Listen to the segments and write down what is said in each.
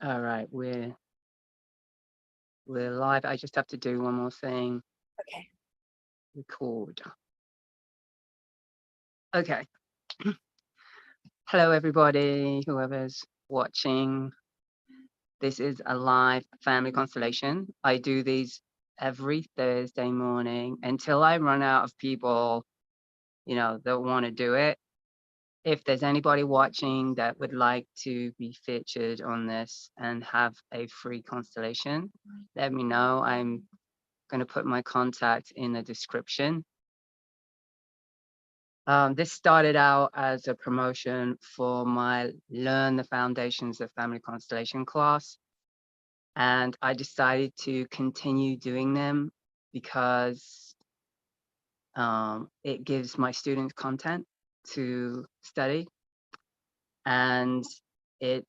All right, we're live. I just have to do one more thing. Okay. Record. Okay. Hello, everybody, whoever's watching. This is a live family constellation. I do these every Thursday morning until I run out of people, that want to do it. If there's anybody watching that would like to be featured on this and have a free constellation, let me know. I'm going to put my contact in the description. This started out as a promotion for my Learn the Foundations of Family Constellation class. And I decided to continue doing them because it gives my students content to study, and it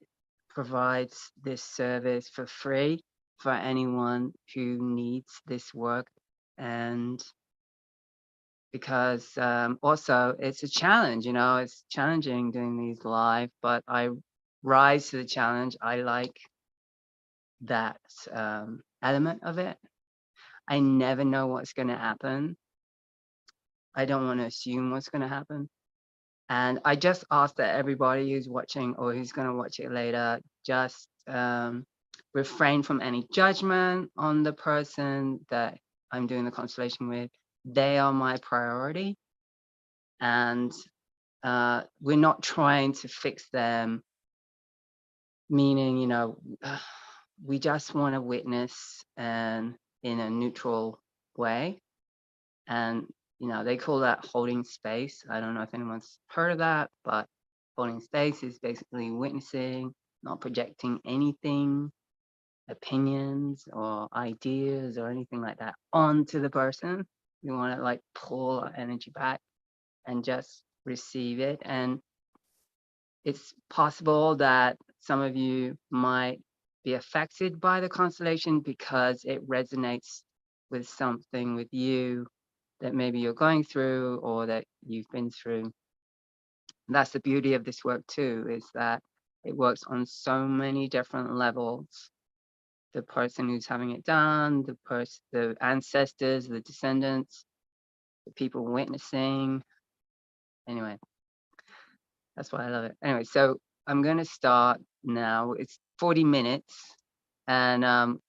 provides this service for free for anyone who needs this work. And because also it's a challenge, it's challenging doing these live, but I rise to the challenge. I like that element of it. I never know what's going to happen. I don't want to assume what's going to happen. And I just ask that everybody who's watching or who's going to watch it later, just refrain from any judgment on the person that I'm doing the constellation with. They are my priority. And we're not trying to fix them, meaning, we just want to witness and in a neutral way. And, they call that holding space. I don't know if anyone's heard of that, but holding space is basically witnessing, not projecting anything, opinions or ideas or anything like that onto the person. We want to like pull our energy back and just receive it. And it's possible that some of you might be affected by the constellation because it resonates with something with you that maybe you're going through or that you've been through. And that's the beauty of this work too, is that it works on so many different levels. The person who's having it done, the ancestors, the descendants, the people witnessing. Anyway, that's why I love it. Anyway, so I'm going to start now. It's 40 minutes. And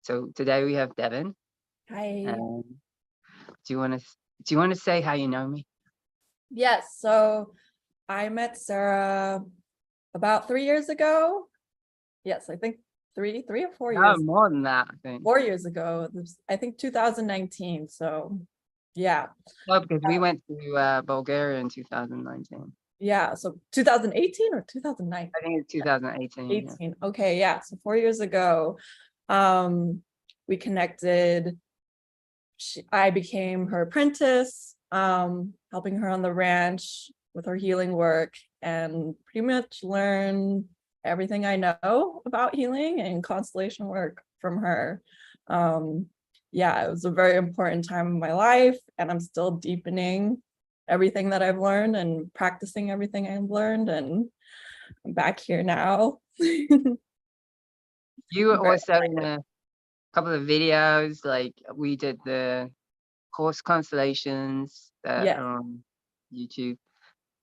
so today we have Devin. Hi. Do you want to say how you know me? Yes. So I met Sarah about 3 years ago. Yes, I think three or 4 years. No, more than that, I think. 4 years ago. I think 2019. So yeah. No, because we went to Bulgaria in 2019. Yeah. So 2018 or 2009? I think it's 2018. 18. Yeah. Okay. Yeah. So 4 years ago, we connected. I became her apprentice, helping her on the ranch with her healing work, and pretty much learned everything I know about healing and constellation work from her. Yeah, it was a very important time in my life, and I'm still deepening everything that I've learned and practicing everything I've learned, and I'm back here now. You were also in a couple of videos, like we did the horse constellations that are on YouTube,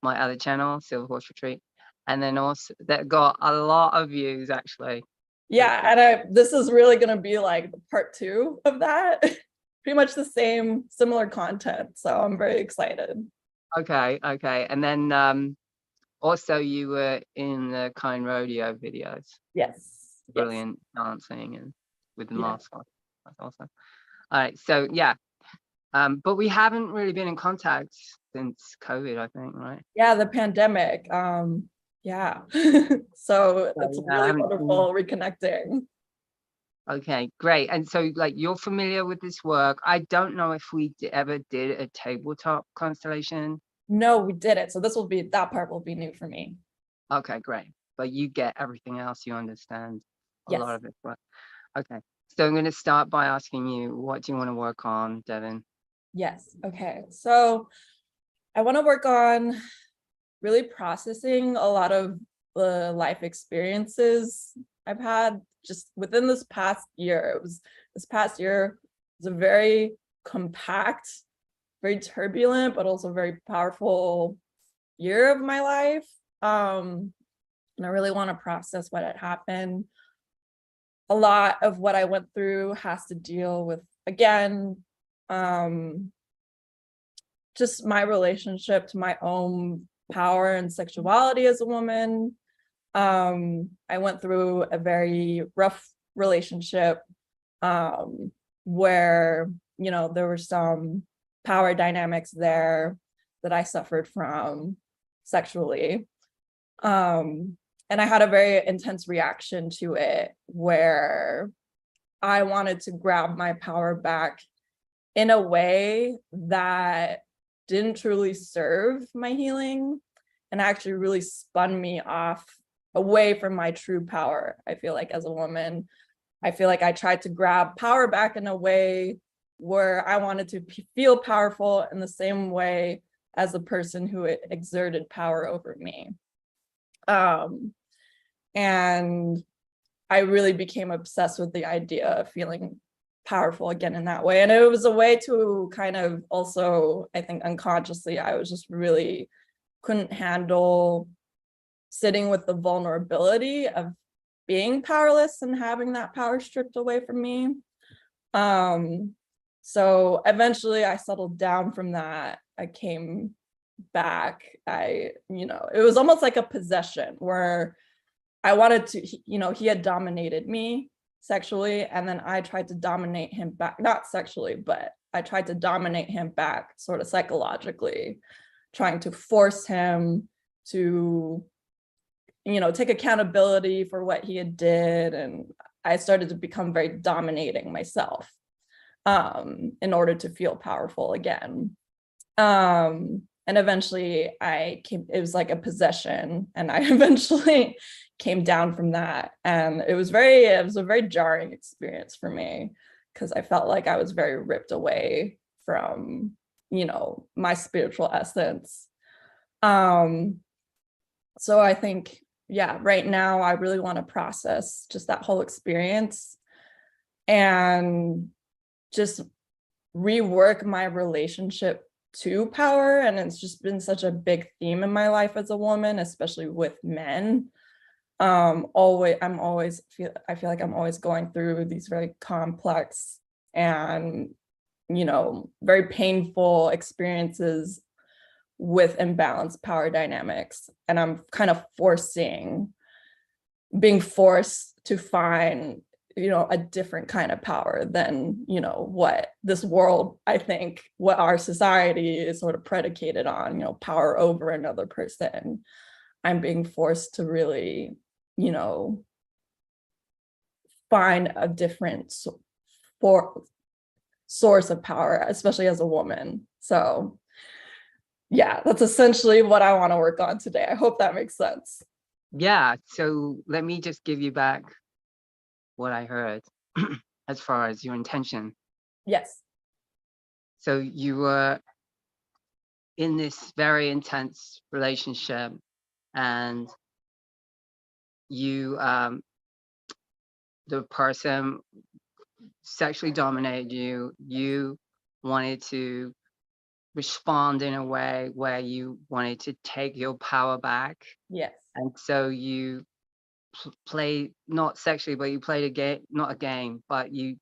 my other channel, Silver Horse Retreat, and then also that got a lot of views actually. Yeah, and this is really going to be like the part 2 of that. Pretty much the same, similar content. So I'm very excited. Okay. And then also you were in the Kind Rodeo videos. Yes. Brilliant dancing and with the mask on. That's awesome. All right, so yeah. But we haven't really been in contact since COVID, I think, right? Yeah, the pandemic. Yeah. So it's really wonderful reconnecting. Okay, great. And so like you're familiar with this work. I don't know if we ever did a tabletop constellation. No, we did it. So that part will be new for me. Okay, great. But you get everything else, you understand a lot of it. But okay. So I'm going to start by asking you, what do you want to work on, Devin? Yes. Okay. So I want to work on really processing a lot of the life experiences I've had just within this past year, was a very compact, very turbulent, but also very powerful year of my life. And I really want to process what had happened. A lot of what I went through has to deal with, again, just my relationship to my own power and sexuality as a woman. I went through a very rough relationship where, you know, there were some power dynamics there that I suffered from sexually. And I had a very intense reaction to it where I wanted to grab my power back in a way that didn't truly serve my healing and actually really spun me off away from my true power. I feel like as a woman, I feel like I tried to grab power back in a way where I wanted to feel powerful in the same way as the person who exerted power over me. And I really became obsessed with the idea of feeling powerful again in that way. And it was a way to kind of also, I think unconsciously, I was just really couldn't handle sitting with the vulnerability of being powerless and having that power stripped away from me. So eventually I settled down from that. I came back. It was almost like a possession where I wanted to, he had dominated me sexually, and then I tried to dominate him back, not sexually, but I tried to dominate him back sort of psychologically, trying to force him to, take accountability for what he had did. And I started to become very dominating myself in order to feel powerful again. And eventually it was like a possession, and I eventually came down from that. And it was a very jarring experience for me because I felt like I was very ripped away from, my spiritual essence. So I think, right now I really want to process just that whole experience and just rework my relationship to power. And it's just been such a big theme in my life as a woman, especially with men. I feel like I'm always going through these very complex and, very painful experiences with imbalanced power dynamics. And I'm kind of being forced to find, a different kind of power than, what this world, I think, what our society is sort of predicated on, power over another person. I'm being forced to really, find a different source of power, especially as a woman. So yeah, that's essentially what I want to work on today. I hope that makes sense. Yeah, so let me just give you back what I heard as far as your intention. Yes. So you were in this very intense relationship, and you the person sexually dominated you. You wanted to respond in a way where you wanted to take your power back. Yes. And so you played, not sexually, but you played a game, not a game, but you,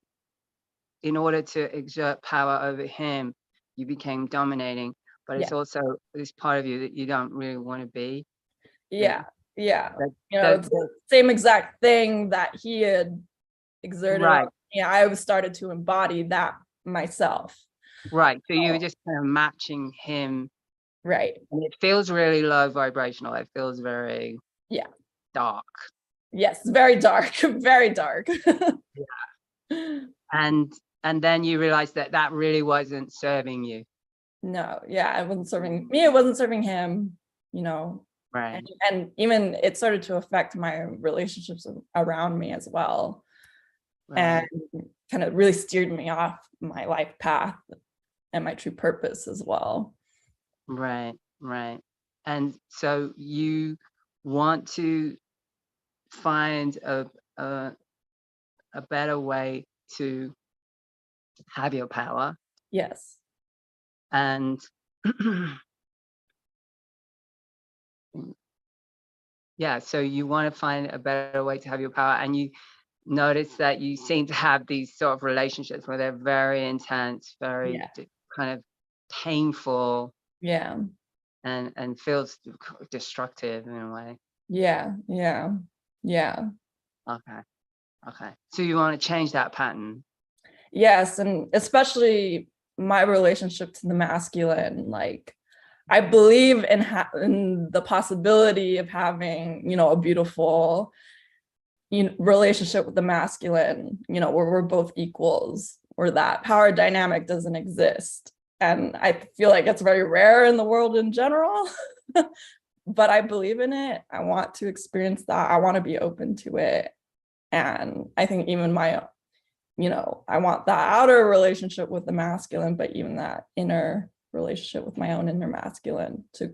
in order to exert power over him, you became dominating. But it's Yeah. also this part of you that you don't really want to be. Yeah. Yeah. That, It's the same exact thing that he had exerted right. on me. I started to embody that myself. Right. So you were just kind of matching him. Right. And it feels really low vibrational. It feels very dark. Yes, very dark, very dark. Yeah. And then you realize that really wasn't serving you. No, it wasn't serving me, it wasn't serving him, Right. And even it started to affect my relationships around me as well. Right. And kind of really steered me off my life path and my true purpose as well. Right. And so you want to find a better way to have your power. Yes. And yeah, so you want to find a better way to have your power, and you notice that you seem to have these sort of relationships where they're very intense, very Yeah. kind of painful, Yeah. and feels destructive in a way. Yeah. Yeah. Yeah. Okay. Okay. So you want to change that pattern. Yes, and especially my relationship to the masculine, like I believe in the possibility of having, a beautiful, relationship with the masculine, where we're both equals, or that power dynamic doesn't exist. And I feel like it's very rare in the world in general. But I believe in it. I want to experience that. I want to be open to it. And I think even I want that outer relationship with the masculine, but even that inner relationship with my own inner masculine to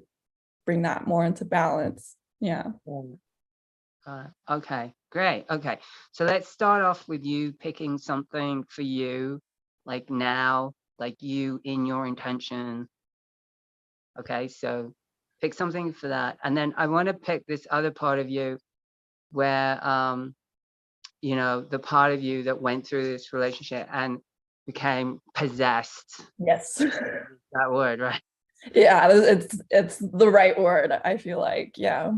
bring that more into balance. Yeah. Okay, great. Okay. So let's start off with you picking something for you, like now, like you in your intention. Okay, so pick something for that. And then I want to pick this other part of you where the part of you that went through this relationship and became possessed. Yes. That word, right? Yeah, it's the right word, I feel like. Yeah.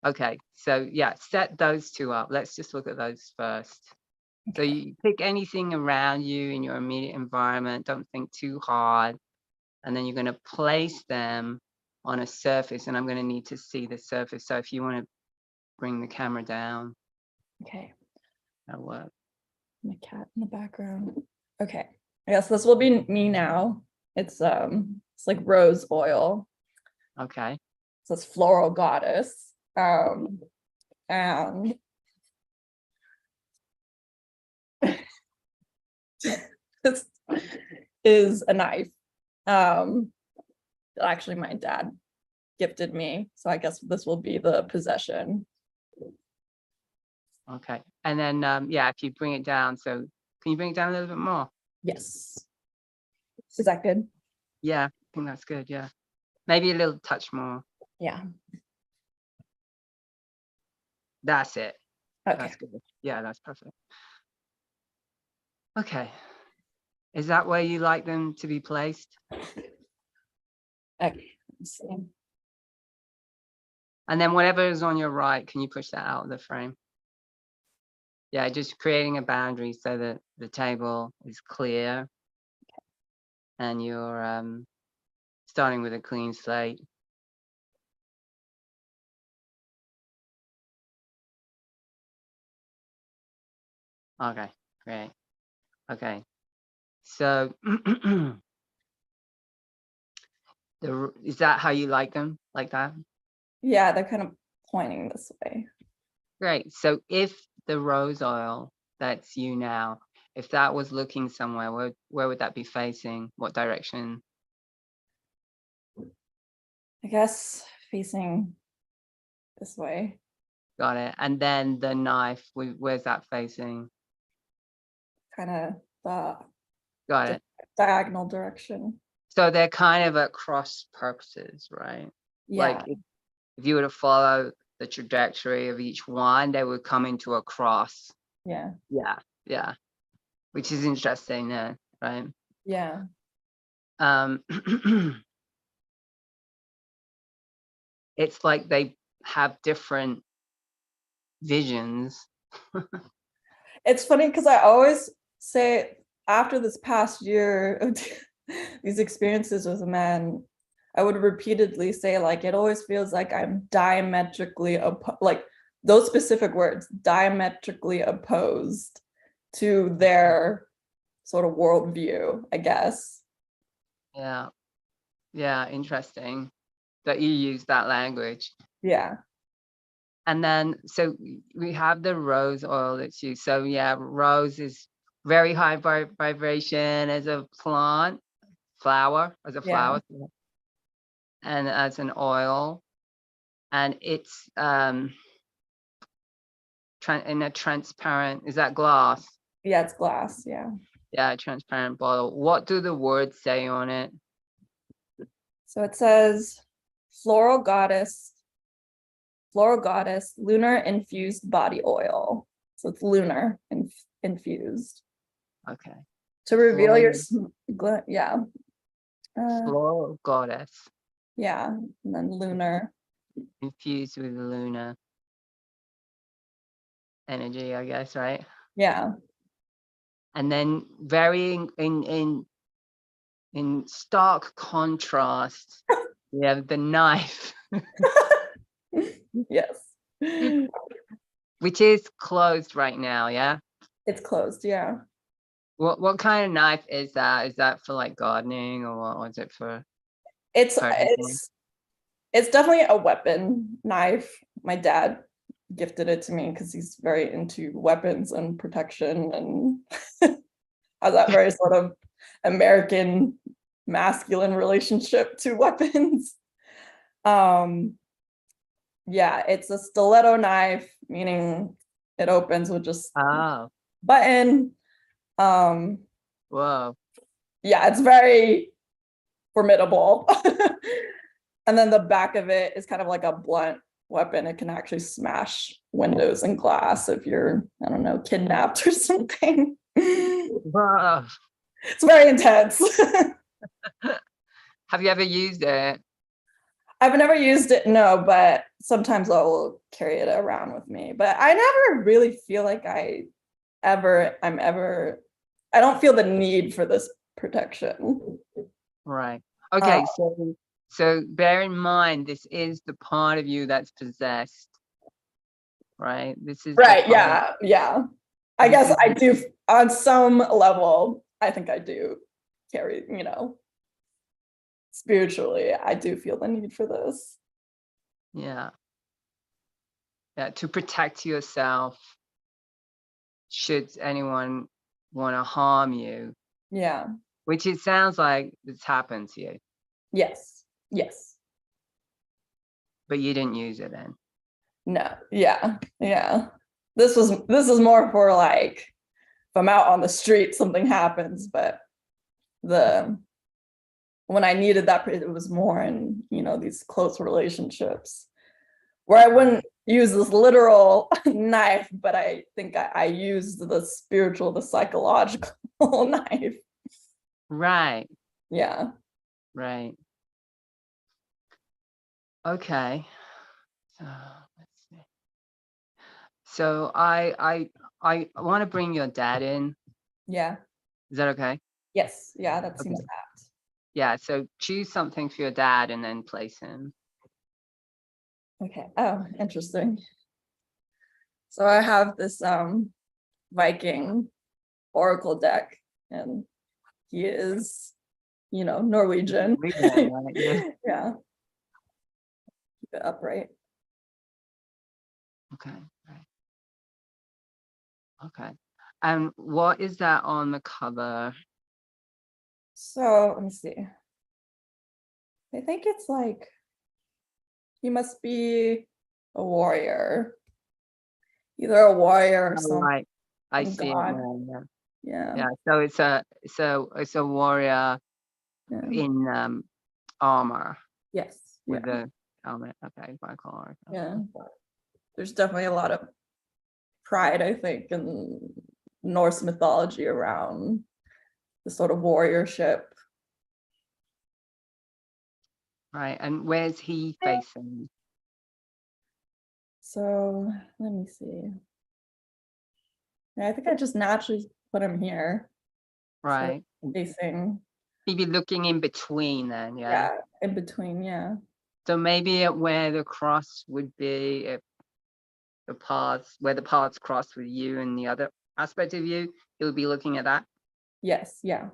Okay, so yeah, set those two up. Let's just look at those first. So Okay. you pick anything around you in your immediate environment, don't think too hard, and then you're going to place them on a surface, and I'm going to need to see the surface. So if you want to bring the camera down, Okay. that'll work. My cat in the background. Okay. I guess this will be me now. It's like rose oil. Okay. So it's floral goddess. And this is a knife. That actually my dad gifted me. So I guess this will be the possession. Okay. And then, yeah, if you bring it down, so can you bring it down a little bit more? Yes. Is that good? Yeah, I think that's good. Yeah. Maybe a little touch more. Yeah. That's it. Okay. That's good. Yeah, that's perfect. Okay. Is that where you like them to be placed? Okay. Let's see. And then whatever is on your right, can you push that out of the frame? Yeah, just creating a boundary so that the table is clear and you're starting with a clean slate. Okay, great. Okay, so is that how you like them? Like that? Yeah, they're kind of pointing this way. Great. So if the rose oil, that's you now, if that was looking somewhere, where would that be facing? What direction? I guess facing this way. Got it. And then the knife, where's that facing? Kind of the Got it. diagonal direction. So they're kind of at cross purposes, right? Yeah. Like if you were to follow the trajectory of each one, they would come into a cross. Yeah. Yeah, yeah. Which is interesting, yeah, right? Yeah. Um it's like they have different visions. It's funny because I always say after this past year of these experiences with men, I would repeatedly say like it always feels like I'm diametrically like those specific words, diametrically opposed to their sort of worldview, I guess. Yeah, yeah, interesting that you use that language. Yeah. And then, so we have the rose oil that's used. So yeah, rose is very high vibration as a plant, as a Yeah. flower, and as an oil. And it's in a transparent, is that glass? Yeah, it's glass. Yeah. Yeah, transparent bottle. What do the words say on it? So it says floral goddess, lunar infused body oil. So it's lunar infused Okay. to reveal your, Floral, yeah. floral goddess Yeah. And then lunar. infused with lunar energy, I guess, right? Yeah. And then very in stark contrast, we have the knife, Yes. which is closed right now. Yeah. It's closed. Yeah. What kind of knife is that? Is that for like gardening, or what was it for? It's Hurting someone? it's it's definitely a weapon knife. My dad gifted it to me because he's very into weapons and protection and has that very sort of American masculine relationship to weapons. Um, yeah, it's a stiletto knife, meaning it opens with just Oh, button. Um, whoa. yeah, it's very formidable. And then the back of it is kind of like a blunt weapon. It can actually smash windows and glass if you're, I don't know, kidnapped or something. Whoa. It's very intense. Have you ever used it? I've never used it, no, but sometimes I will carry it around with me. But I never really feel like I don't feel the need for this protection. Right. Uh, Okay, so bear in mind this is the part of you that's possessed, right? This is the right, part. yeah, yeah. I This guess is I do on some level, I think I do carry, spiritually, I do feel the need for this. yeah. Yeah, to protect yourself should anyone want to harm you, Yeah. which it sounds like it's happened to you, Yes. Yes. but you didn't use it then. No. Yeah. Yeah. This is more for like if I'm out on the street, something happens, but the when I needed that, it was more in, these close relationships where I wouldn't use this literal knife, but I think I used the spiritual, the psychological knife. Right, Yeah. right. Okay. So let's see. So I want to bring your dad in. Yeah. Is that okay? Yes. Yeah. That Okay. seems apt. Yeah, so choose something for your dad and then place him. Okay. Oh, interesting. So I have this Viking oracle deck, and he is, Norwegian. Read that, right? Yeah. Yeah. Keep it upright. Okay. Right. Okay. And what is that on the cover? So let me see. I think it's like he must be a warrior, either a warrior or Oh, right. I some see it god. now. Yeah. Yeah. Yeah. So it's a warrior Yeah. in armor Yes. Yeah. with the helmet. Okay, by color. Yeah. There's definitely a lot of pride, I think, in Norse mythology around the sort of warriorship. Right. And where's he facing? So let me see. Yeah, I think I just naturally put him here. Sort of Right. facing, He'd be looking in between then, yeah. yeah, in between, yeah. So maybe at where the cross would be, if where the paths cross with you and the other aspect of you, he'll be looking at that. Yes, yeah,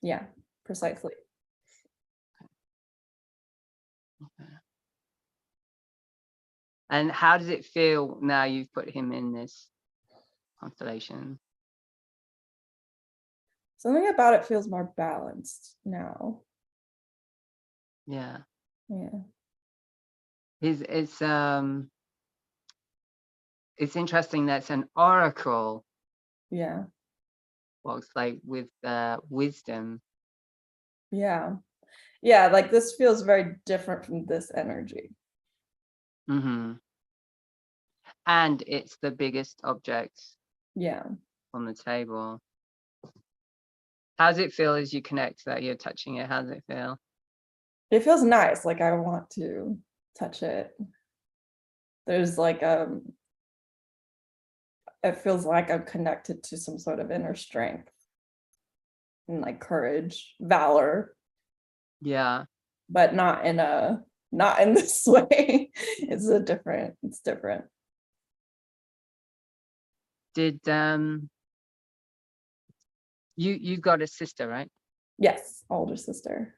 yeah, precisely. And how does it feel now you've put him in this constellation? Something about it feels more balanced now. Yeah. Yeah. It's it's interesting that's an oracle Yeah. box, like with wisdom. Yeah. Yeah, like this feels very different from this energy. Hmm. And it's the biggest object Yeah. on the table. How does it feel as you connect that you're touching it? How does it feel? It feels nice, like I want to touch it. There's like it feels like I'm connected to some sort of inner strength and like courage, valor, Yeah. but not in this way. It's different. Did you got a sister, right? Yes, older sister.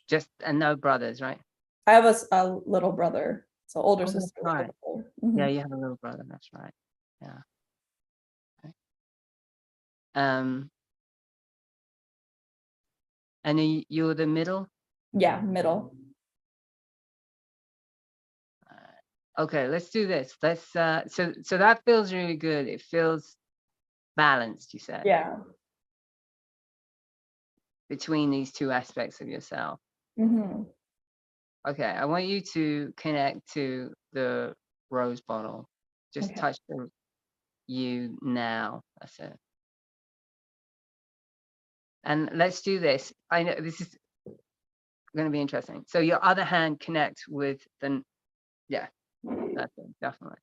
Just and no brothers, right? I have a little brother, so older Oh, that's sister, right. little brother. Yeah, Mhm. you have a little brother. That's right. Yeah. Okay. Um, and you're the middle. Yeah, middle. Okay, let's do this. Let's so that feels really good. It feels balanced, you said, Yeah. between these two aspects of yourself. Hmm. Okay, I want you to connect to the rose bottle. Just Okay. touch you now. That's it. And let's do this. I know this is going to be interesting. So your other hand connect with the, yeah, that's it, definitely.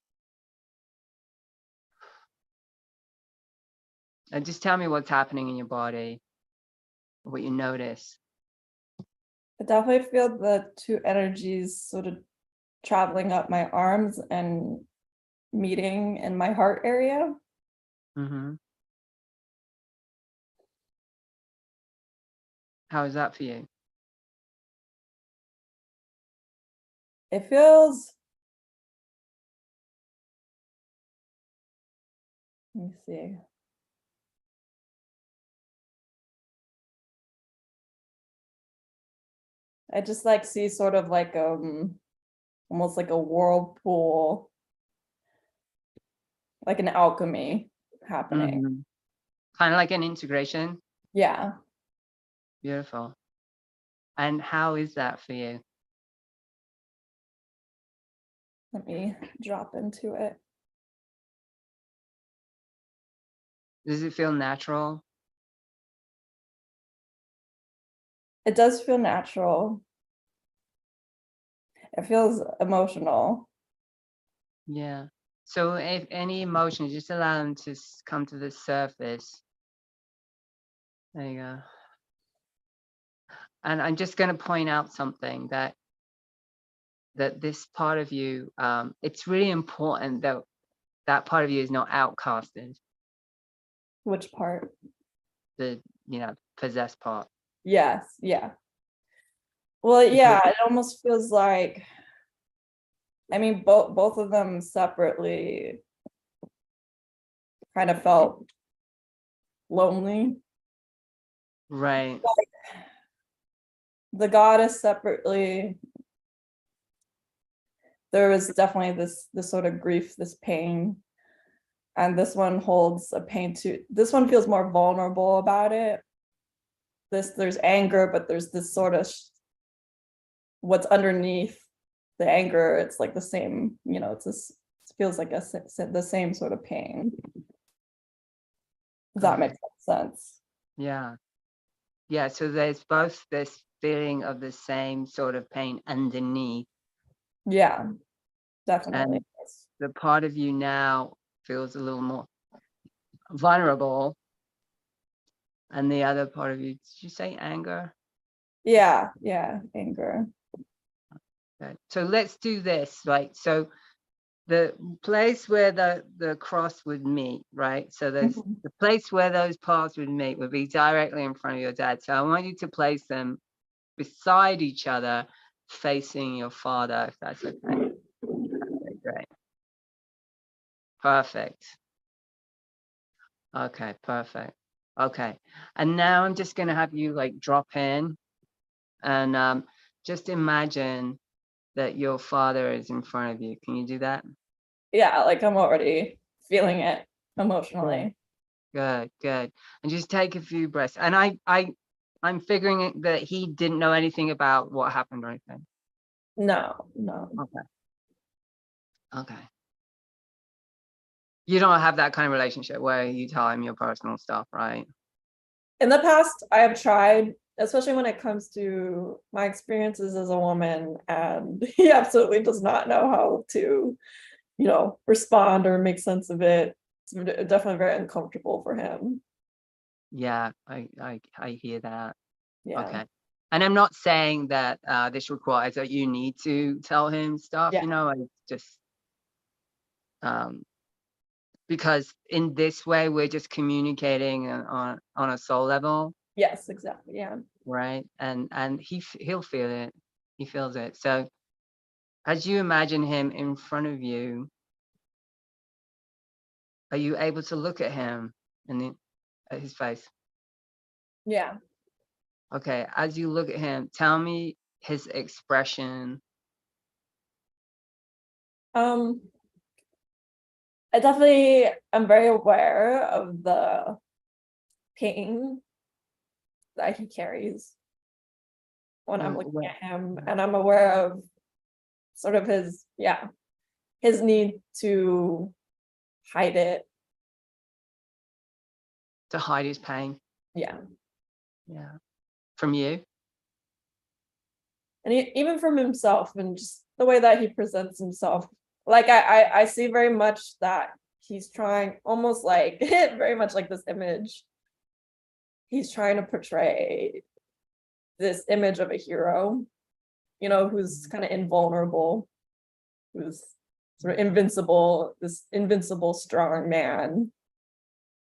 And just tell me what's happening in your body, what you notice. I definitely feel the two energies sort of traveling up my arms and meeting in my heart area. Hmm. How is that for you? It feels, let me see. I just like see sort of like almost like a whirlpool, like an alchemy happening. Hmm. Kind of like an integration. Yeah. Beautiful. And how is that for you? Let me drop into it. Does it feel natural? It does feel natural. It feels emotional. Yeah. So if any emotions, just allow them to come to the surface. There you go. And I'm just going to point out something that this part of you, it's really important that that part of you is not outcasted, Which part? the possessed part. Yes. Yeah. Well, Because yeah, it almost feels like, I mean, both of them separately kind of felt lonely. right, The goddess separately, there was definitely this sort of grief, this pain. And this one holds a pain too. This one feels more vulnerable about it. There's anger, but there's this sort of what's underneath the anger. It's like the same, it's this, it feels like the same sort of pain. Does that make perfect. sense? Yeah. Yeah. So there's both this feeling of the same sort of pain underneath, Yeah, definitely. and the part of you now feels a little more vulnerable, and the other part of you, did you say anger? Yeah, anger. Okay. So let's do this, right? So the place where the cross would meet, right? So there's Mhm. the place where those paths would meet would be directly in front of your dad. So I want you to place them beside each other, facing your father, if that's okay. Okay, great. Perfect. Okay, perfect. Okay. And now I'm just gonna have you like drop in and just imagine that your father is in front of you. Can you do that? Yeah, like I'm already feeling it Good, emotionally. good, good. And just take a few breaths. And I'm figuring that he didn't know anything about what happened or anything. No, no. Okay. Okay. You don't have that kind of relationship where you tell him your personal stuff, right? In the past, I have tried, especially when it comes to my experiences as a woman, and he absolutely does not know how to, respond or make sense of it. It's definitely very uncomfortable for him. Yeah, I hear that. Yeah. Okay. And I'm not saying that this requires that you need to tell him stuff, Yeah. I just um because in this way we're just communicating on a soul level, Yes, exactly. Yeah. right? And he'll feel it. He feels it. So as you imagine him in front of you, are you able to look at him and at his face? Yeah. Okay, as you look at him, tell me his expression. Um, I definitely am very aware of the pain that he carries when I'm looking Well, at him, and I'm aware of sort of his need to hide it. to hide his pain. Yeah. Yeah. From you? And even from himself and just the way that he presents himself. Like I see very much that he's trying almost like very much like this image. He's trying to portray this image of a hero, who's kind of invulnerable, who's sort of invincible, this invincible strong man.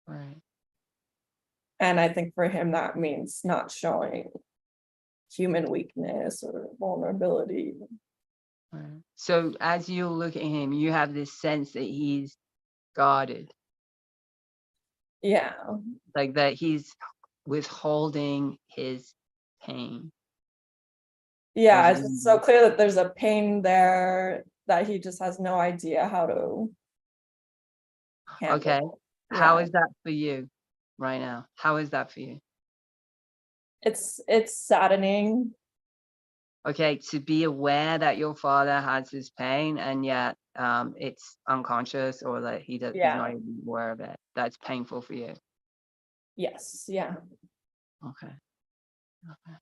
Right. And I think for him that means not showing human weakness or vulnerability. Right. So as you look at him, you have this sense that he's guarded, Yeah. like that he's withholding his pain. Yeah, There's it's just so clear that there's a pain there that he just has no idea how to okay. handle. How Yeah. is that for you right now? How is that for you? It's saddening. Okay, to be aware that your father has this pain and yet it's unconscious or that he's not Yeah. even aware of it. That's painful for you. Yes. Yeah. Okay. Okay.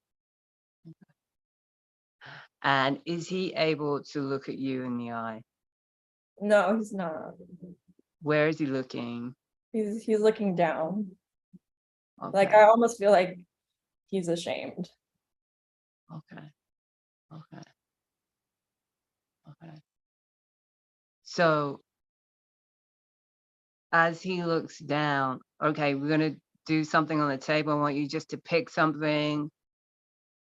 And is he able to look at you in the eye? No, he's not. Where is he looking? He's looking down. Like Okay. I almost feel like he's ashamed. Okay. Okay. Okay. So as he looks down, okay, we're gonna do something on the table. I want you just to pick something,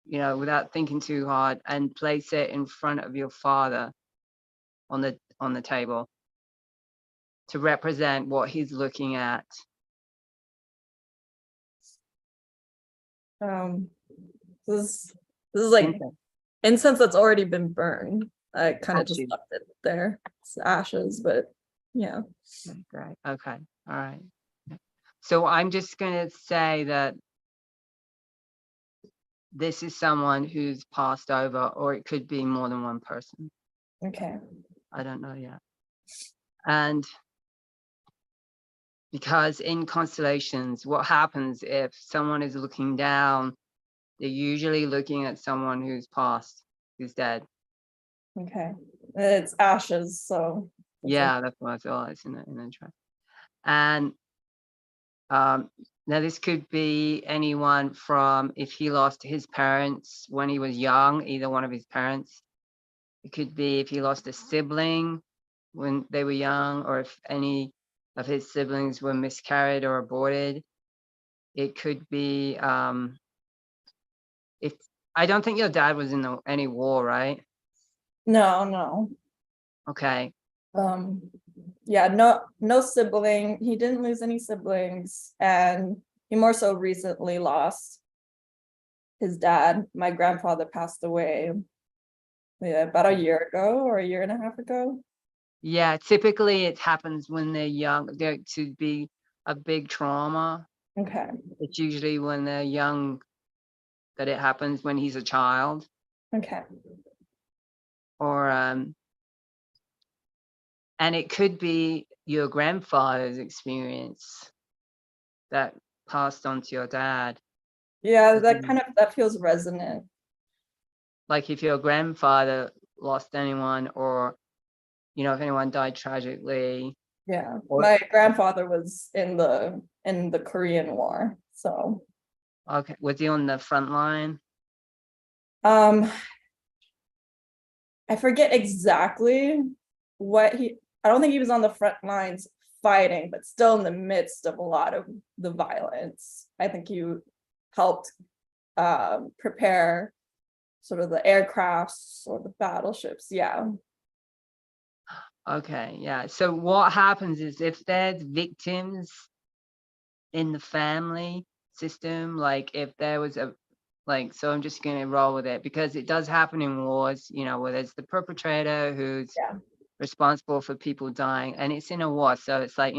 without thinking too hard and place it in front of your father on the table to represent what he's looking at. Um, this is like Instant. incense that's already been burned. I kind of just Ashes. left it there. It's ashes, but yeah. Okay, great. Okay. All right. Yeah. So I'm just gonna say that this is someone who's passed over, or it could be more than one person. Okay. I don't know yet. And because in constellations, what happens if someone is looking down, they're usually looking at someone who's passed, who's dead. Okay. It's ashes, so it's like Yeah, that's what I thought. It's an interest. And um, now this could be anyone from if he lost his parents when he was young, either one of his parents. It could be if he lost a sibling when they were young, or if any of his siblings were miscarried or aborted. It could be if I don't think your dad was in any war, right? no, no. Okay. Um, yeah, no sibling. He didn't lose any siblings, and he more so recently lost his dad. My grandfather passed away, yeah, about a year ago or a year and a half ago. Yeah, typically it happens when they're young. There to be a big trauma. Okay. It's usually when they're young that it happens, when he's a child, Okay. or and it could be your grandfather's experience that passed on to your dad. Yeah, As in, that feels resonant. like if your grandfather lost anyone, or if anyone died tragically, Yeah. or My grandfather was in the Korean War. So okay, was he on the front line? um I forget exactly what I don't think he was on the front lines fighting, but still in the midst of a lot of the violence. I think he helped prepare sort of the aircrafts or the battleships. Yeah. Okay, yeah. So what happens is, if there's victims in the family system, like if there was a so I'm just gonna roll with it, because it does happen in wars, where there's the perpetrator who's Yeah. responsible for people dying, and it's in a war, so it's like,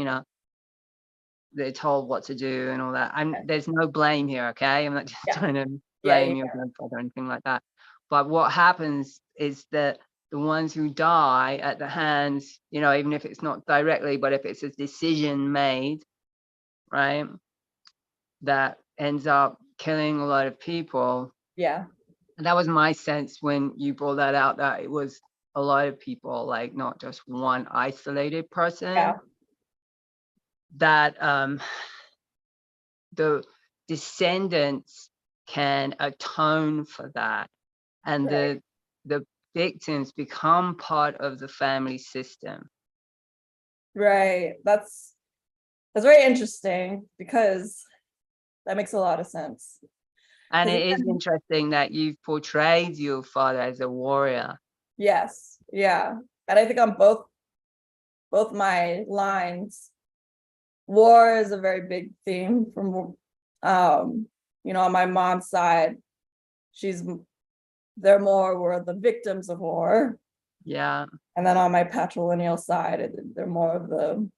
they're told what to do and all that. There's no blame here, okay? I'm not just Yeah. trying to Yeah. blame your Yeah. grandfather or anything like that. But what happens is that the ones who die at the hands, even if it's not directly, but if it's a decision made, right, that ends up killing a lot of people. Yeah. And that was my sense when you brought that out, that it was a lot of people, like not just one isolated person, Yeah. that the descendants can atone for that, and Right. the victims become part of the family system. Right. That's very interesting because that makes a lot of sense. And 'Cause it is interesting that you've portrayed your father as a warrior. yes, yeah. And I think on both my lines, war is a very big theme from on my mom's side, she's they're more were the victims of war. Yeah, And then on my patrilineal side, they're more of the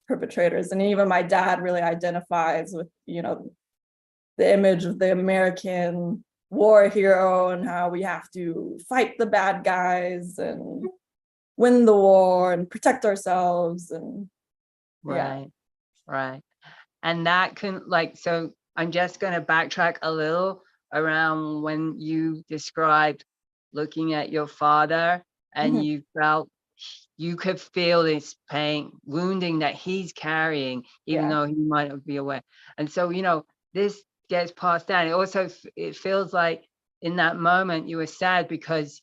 perpetrators. And even my dad really identifies with, the image of the American war hero and how we have to fight the bad guys and win the war and protect ourselves. And yeah. right, right. And that can, so I'm just going to backtrack a little around when you described looking at your father, and Mhm. you felt you could feel this pain, wounding that he's carrying, even Yeah. though he might not be aware. And so, this gets passed down. It also, it feels like in that moment you were sad because,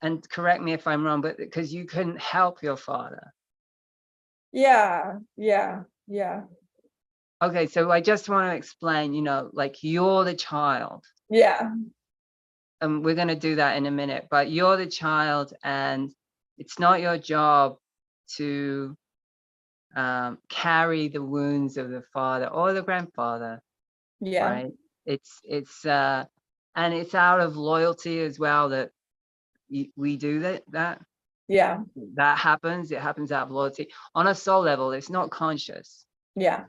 and correct me if I'm wrong, but because you couldn't help your father. Yeah. Yeah. Yeah. Okay, so I just want to explain, like you're the child, Yeah. and we're going to do that in a minute, but you're the child, and it's not your job to carry the wounds of the father or the grandfather, Yeah. right? And it's out of loyalty as well that we do Yeah. that happens. It happens out of loyalty on a soul level. It's not conscious. Yeah.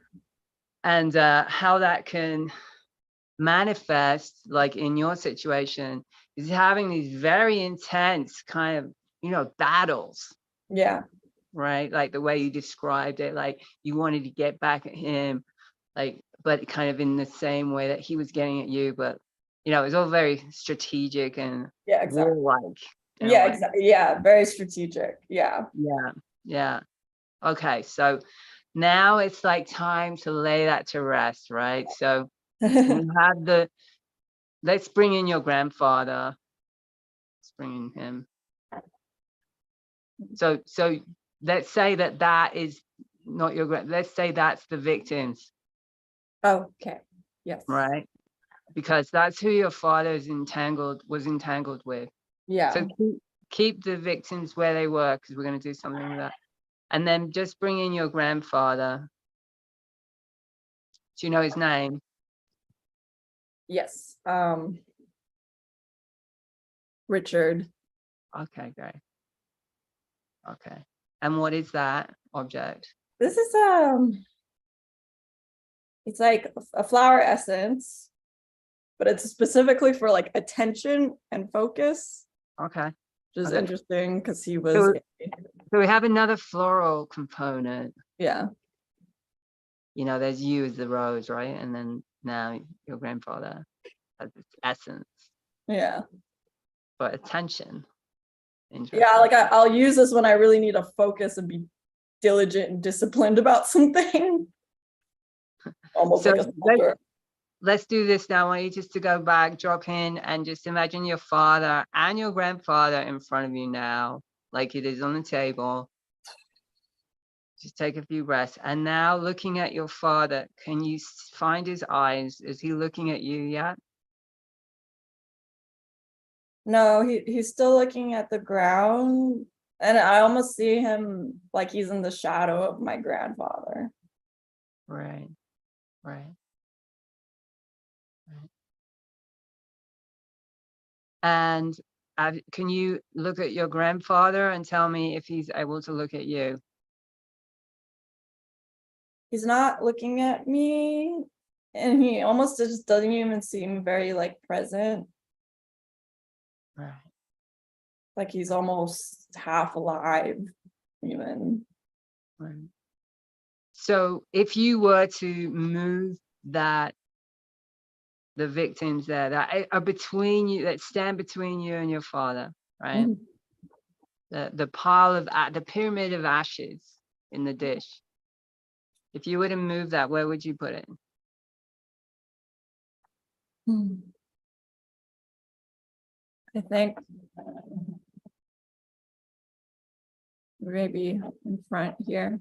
And how that can manifest, like in your situation, is having these very intense kind of, battles, Yeah. right? Like the way you described it, like you wanted to get back at him, like, but kind of in the same way that he was getting at you. But, it was all very strategic and Yeah. Exactly. warlike in a Yeah. way. Exactly. Yeah. Very strategic. Yeah. Yeah. Yeah. Okay. So now it's like time to lay that to rest, right? So we have let's bring in your grandfather. Let's bring in him. So let's say that is not your let's say that's the victims, Okay. Yes. right? Because that's who your father was entangled with. Yeah. So keep the victims where they were, because we're going to do something with that. And then just bring in your grandfather. Do you know his name? Yes. Richard. Okay, great. Okay. And what is that object? This is it's like a flower essence, but it's specifically for like attention and focus, Okay. which is Okay. interesting because he was So we have another floral component. yeah. You know, there's you as the rose, right? And then now your grandfather has this essence, Yeah. but attention. Yeah, Interesting. like I'll use this when I really need to focus and be diligent and disciplined about something. Almost So like a soldier. let's do this now. I want you just to go back, drop in, and just imagine your father and your grandfather in front of you now, like it is on the table. Just take a few breaths. And now looking at your father, can you find his eyes? Is he looking at you yet? No, he's still looking at the ground. And I almost see him like he's in the shadow of my grandfather. Right, right. Right. And can you look at your grandfather and tell me if he's able to look at you? He's not looking at me, and he almost just doesn't even seem very like present. Right. Like he's almost half alive, even. Right. So if you were to move the victims there that are between you, that stand between you and your father, right? Mhm. The pile of the pyramid of ashes in the dish. If you were to move that, where would you put it? I think maybe in front here.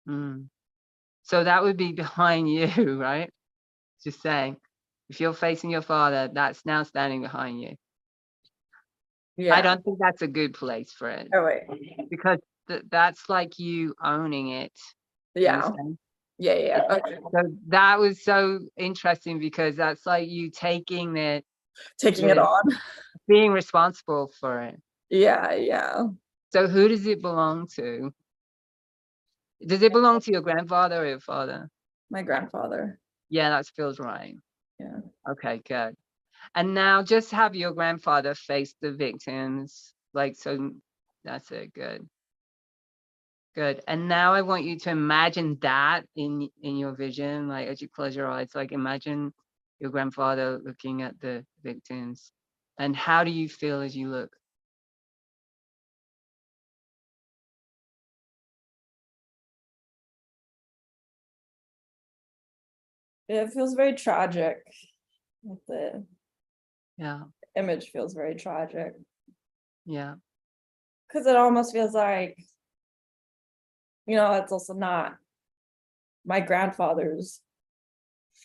Mm. So that would be behind you, right? Just saying, if you're facing your father, that's now standing behind you. Yeah. I don't think that's a good place for it, Oh wait. because that's like you owning it. Yeah. Understand? Yeah. Okay. So that was so interesting because that's like you taking it, Taking it on. being responsible for it. Yeah. So who does it belong to? Does it belong to your grandfather or your father? My grandfather. Yeah, that feels right. Yeah. Okay, good. And now just have your grandfather face the victims. Like, so that's it. Good. Good. And now I want you to imagine that in your vision, like as you close your eyes, like imagine your grandfather looking at the victims. And how do you feel as you look? It feels very tragic. The Yeah. image feels very tragic. Yeah. Because it almost feels like, it's also not my grandfather's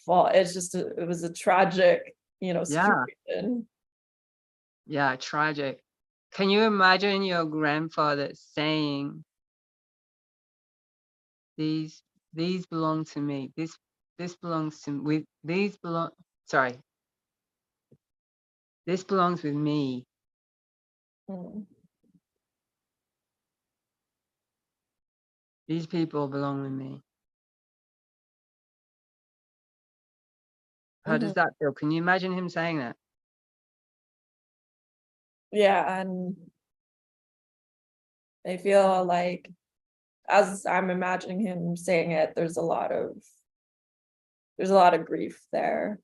fault. It's just it was a tragic, Yeah. situation. Yeah. Tragic. Can you imagine your grandfather saying, these belong to me. This belongs to me. This belongs with me. Mm. These people belong with me. How does Mhm. that feel? Can you imagine him saying that? Yeah, and I feel like as I'm imagining him saying it, there's a lot of grief there.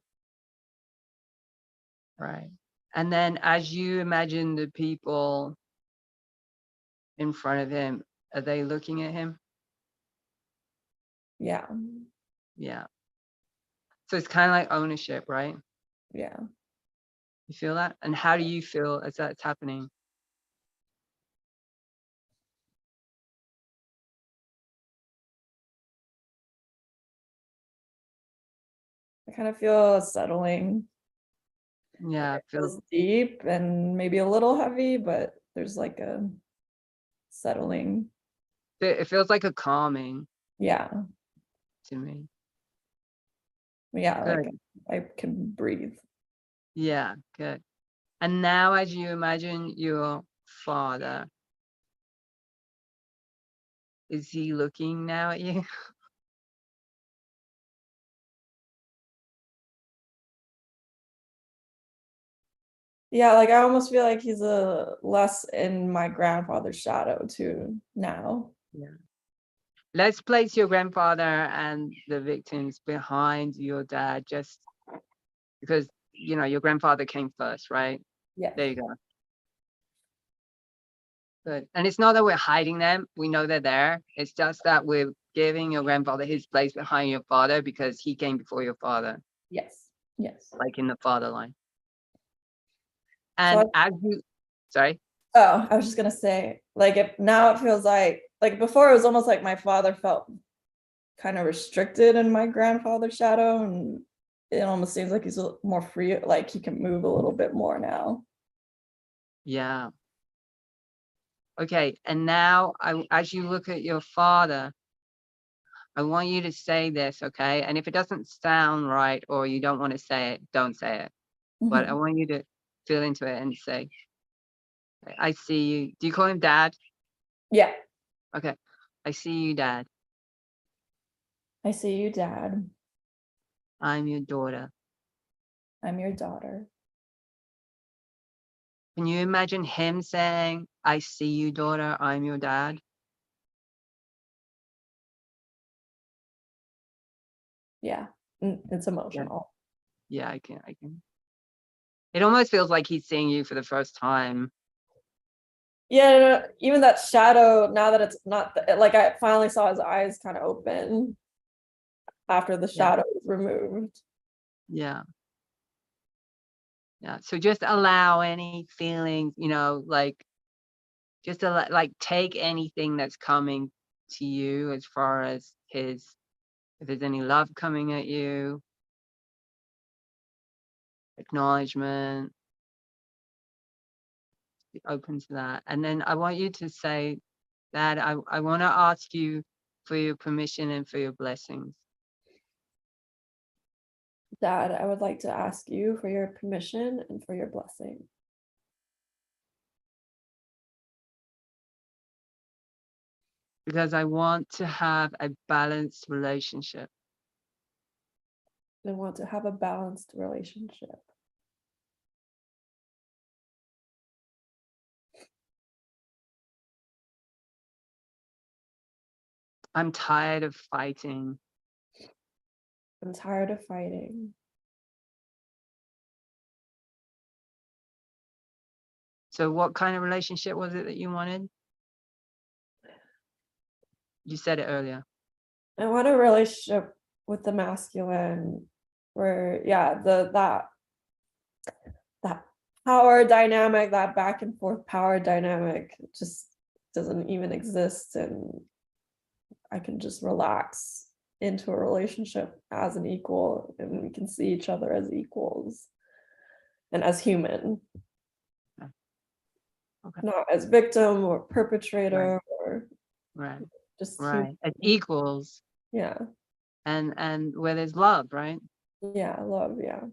Right. And then as you imagine the people in front of him, are they looking at him? Yeah. Yeah. So it's kind of like ownership, right? Yeah. You feel that? And how do you feel as that's happening? I kind of feel a settling. Yeah, It feels deep and maybe a little heavy, but there's like a settling. it feels like a calming Yeah. to me. Yeah, like Good. I can breathe. Yeah, good. And now as you imagine your father, Is he looking now at you? Yeah, like I almost feel like he's a less in my grandfather's shadow too now. Yeah. Let's place your grandfather and the victims behind your dad, just because, you know, your grandfather came first, right? Yeah. There you go. Good. And it's not that we're hiding them. We know they're there. It's just that we're giving your grandfather his place behind your father because he came before your father, Yes. Yes. like in the father line. So And as you, sorry. I was just gonna say, like if now it feels like before it was almost like my father felt kind of restricted in my grandfather's shadow, and it almost seems like he's more free, like he can move a little bit more now. Yeah. Okay. And now as you look at your father, I want you to say this, okay? And if it doesn't sound right or you don't want to say it, don't say it. But I Mhm. want you to feel into it and say, I see you. Do you call him dad? Yeah, Okay. I see you, dad. I see you, Dad. I'm your daughter. I'm your daughter. Can you imagine him saying, I see you, daughter, I'm your dad? Yeah, it's Yeah. emotional. Yeah, I can. It almost feels like he's seeing you for the first time. Yeah, even that shadow, now that it's not like I finally saw his eyes kind of open after the Yeah. shadow was removed. Yeah. Yeah. So just allow any feelings, you know, like just like take anything that's coming to you as far as his, if there's any love coming at you, acknowledgement, be open to that. And then I want you to say that I want to ask you for your permission and for your blessings. Dad, I would like to ask you for your permission and for your blessing. Because I want to have a balanced relationship. I want to have a balanced relationship. I'm tired of fighting. I'm tired of fighting. So what kind of relationship was it that you wanted? You said it earlier. I want a relationship with the masculine where, yeah, that power dynamic, that back and forth power dynamic just doesn't even exist, and I can just relax into a relationship as an equal, and we can see each other as equals and as human, Okay. not as victim or Right. perpetrator or Right. just human. Right. As equals Yeah, and where there's love, right? yeah, love, yeah.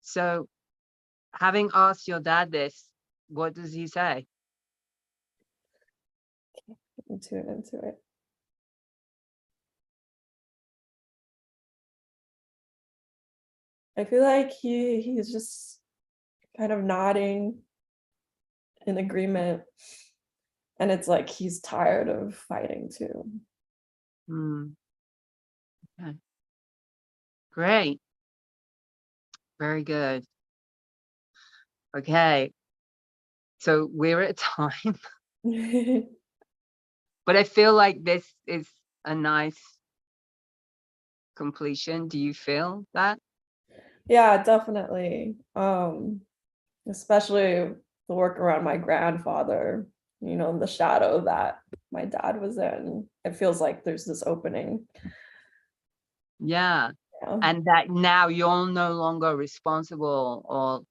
So having asked your dad this, what does he say? Into it. I feel like he's just kind of nodding in agreement, and it's like he's tired of fighting too. Hmm. Okay. Great. Very good. Okay. So we're at time, but I feel like this is a nice completion. Do you feel that? Yeah, definitely. Especially the work around my grandfather, the shadow that my dad was in. It feels like there's this opening. Yeah. Yeah, And that now you're no longer responsible or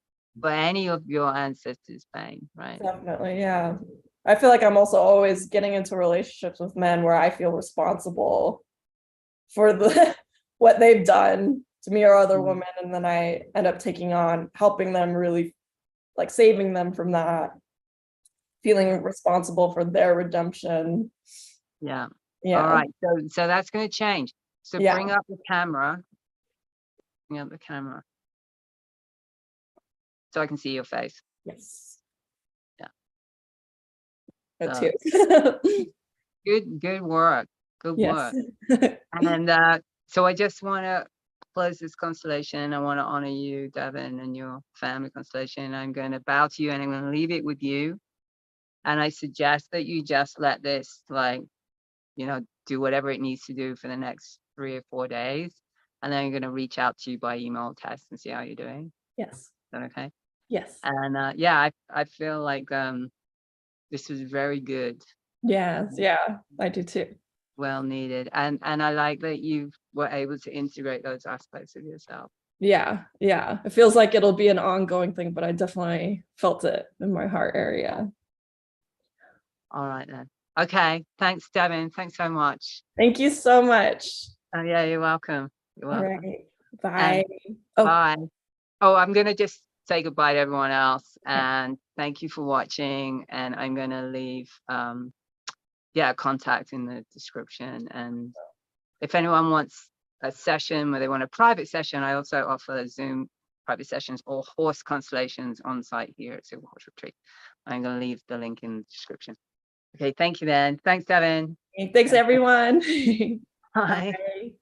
for any of your ancestors' pain, right? definitely. Yeah. I feel like I'm also always getting into relationships with men where I feel responsible for the what they've done to me or other Mm. women, and then I end up taking on helping them, really like saving them from that, feeling responsible for their redemption. Yeah. Yeah. All right. So that's going to change. So Yeah. bring up the camera. Bring up the camera so I can see your face. Yes. Yeah. That So too. good work. Good Yes. work. And so I just want to close this constellation. I want to honor you, Devin, and your family constellation. I'm going to bow to you and I'm going to leave it with you. And I suggest that you just let this, like, do whatever it needs to do for the next 3 or 4 days. And then I'm going to reach out to you by email or text and see how you're doing. Yes. Is that okay? Yes. And yeah, I feel like this was very good. Yes. Yeah, I do too. Well needed. And I like that you were able to integrate those aspects of yourself. Yeah. Yeah. It feels like it'll be an ongoing thing, but I definitely felt it in my heart area. All right then. Okay. Thanks, Devin. Thanks so much. Thank you so much. Oh yeah, you're welcome. You're All welcome. right. Bye. And Oh, bye. Oh, I'm gonna just say goodbye to everyone else and thank you for watching. And I'm gonna leave contact in the description. And if anyone wants a session where they want a private session, I also offer Zoom private sessions or horse constellations on site here at Silver Horse Retreat. I'm going to leave the link in the description. Okay, thank you then. Thanks, Devin. thanks everyone. Bye. Bye.